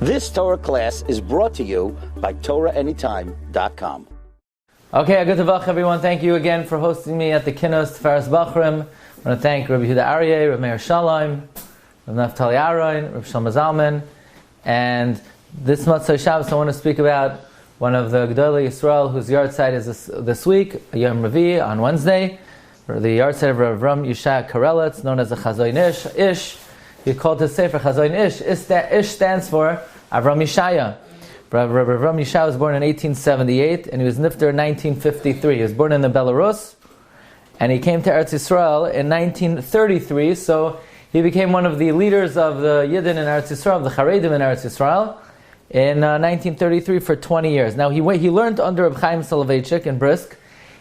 This Torah class is brought to you by TorahAnytime.com. Okay, good Tavach, everyone. Thank you again for hosting me at the Kinnos Tiferes Bachrim. I want to thank Rabbi Yehuda Aryeh, Rabbi Meir Shalom, Rabbi Naftali Aron, Rabbi Shlomo Zalman. And this Motzei Shabbos, I want to speak about one of the Gedolei Yisrael whose Yahrzeit is this week, Yom Revi, on Wednesday. The Yahrzeit of Rav Ram Yishai Karelitz, known as the Chazon Ish. He called his sefer Chazon Ish. Ish stands for Avram Yishaya. Rav Ram Yishai was born in 1878 and he was nifter in 1953. He was born in the Belarus and he came to Eretz Yisrael in 1933. So he became one of the leaders of the Yidden in Eretz Yisrael, the Charedim in Eretz Yisrael, in 1933 for 20 years. Now he learned under Reb Chaim Soloveitchik in Brisk.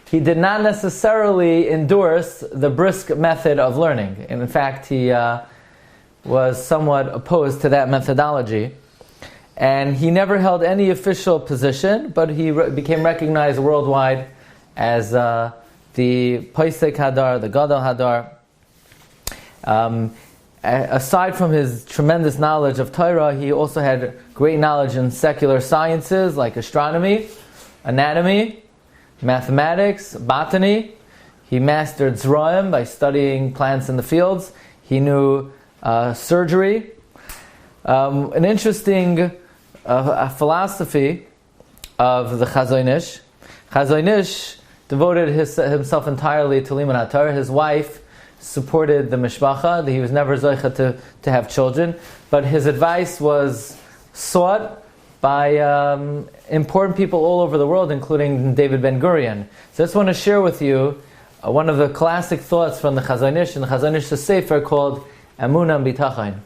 He did not necessarily endorse the Brisk method of learning. And in fact, he was somewhat opposed to that methodology. And he never held any official position, but he became recognized worldwide as the Paisek Hadar, the Gadol Hadar. Aside from his tremendous knowledge of Torah, he also had great knowledge in secular sciences like astronomy, anatomy, mathematics, botany. He mastered Zraim by studying plants in the fields. He knew surgery. An interesting philosophy of the Chazon Ish. Chazon Ish devoted himself entirely to Limud HaTorah. His wife supported the mishpacha. He was never zoicha to have children, but his advice was sought by important people all over the world, including David Ben Gurion. So I just want to share with you one of the classic thoughts from the Chazon Ish in the Chazon Ish sefer called Emunah B'Tachon.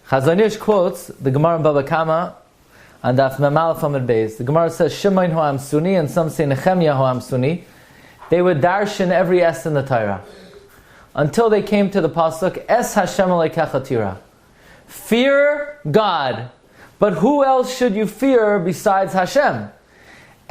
Chazon Ish quotes the Gemara in Baba Kama on Daf Memalef Amud Beis. The Gemara says Shimon Ho'am Suni, and some say Nehemiah Ho'am Suni. They would darshan every S in the Torah until they came to the pasuk Es Hashem Elokecha Tira. Fear God, but who else should you fear besides Hashem?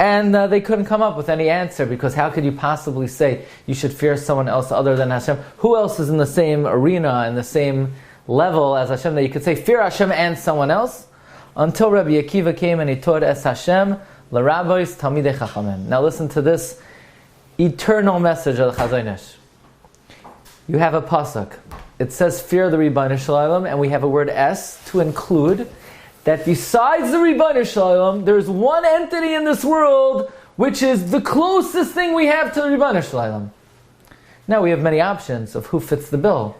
And they couldn't come up with any answer, because how could you possibly say you should fear someone else other than Hashem? Who else is in the same arena, in the same level as Hashem, that you could say fear Hashem and someone else? Until Rabbi Akiva came and he taught Es Hashem l'Rabbis Talmidei Chachamim. Now listen to this eternal message of the Chazon Ish. You have a pasuk. It says fear the Ribbono Shel Olam, and we have a word Es to include that besides the Ribbono Shel Olam, there's one entity in this world which is the closest thing we have to the Ribbono Shel Olam. Now we have many options of who fits the bill.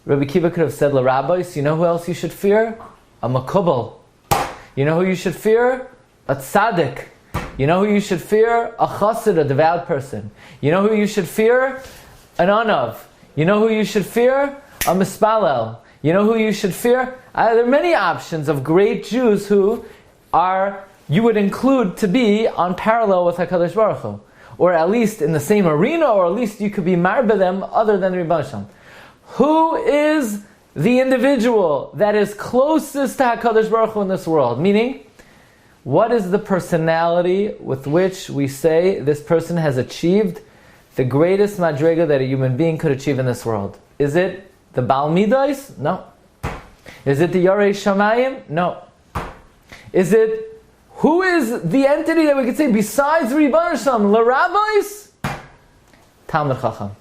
Rabbi Akiva could have said, l'Rabbis, you know who else you should fear? A Makubal. You know who you should fear? A Tzaddik. You know who you should fear? A Chassid, a devout person. You know who you should fear? An Anav. You know who you should fear? A Mispalel. You know who you should fear? There are many options of great Jews who you would include to be on parallel with HaKadosh Baruch Hu. Or at least in the same arena, or at least you could be marba them other than the Ribbono Shel Olam. Who is the individual that is closest to HaKadosh Baruch Hu in this world? Meaning, what is the personality with which we say this person has achieved the greatest madrega that a human being could achieve in this world? Is it the Baal Midos? No. Is it the Yarei Shamayim? No. Who is the entity that we could say besides Ribbono Shel Olam, l'Rabbis? Talmid Chacham.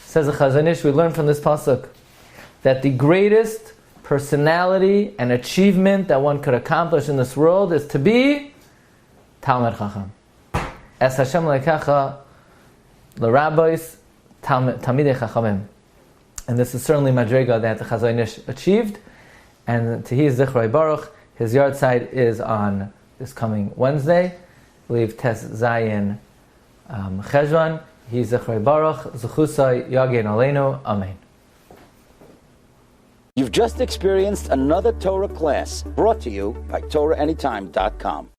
Says the Chazon Ish, we learn from this pasuk that the greatest personality and achievement that one could accomplish in this world is to be Talmid Chacham. Es Hashem Elokecha l'Rabbis Talmidei Chachamim. And this is certainly madrega that the Chazon Ish achieved. And to his Zichrei Baruch, his Yahrzeit is on this coming Wednesday. I believe Tes Zayin Cheshvan. He Zichrei Baruch, Zechusai Yagen Aleinu, Amen. You've just experienced another Torah class brought to you by TorahAnytime.com.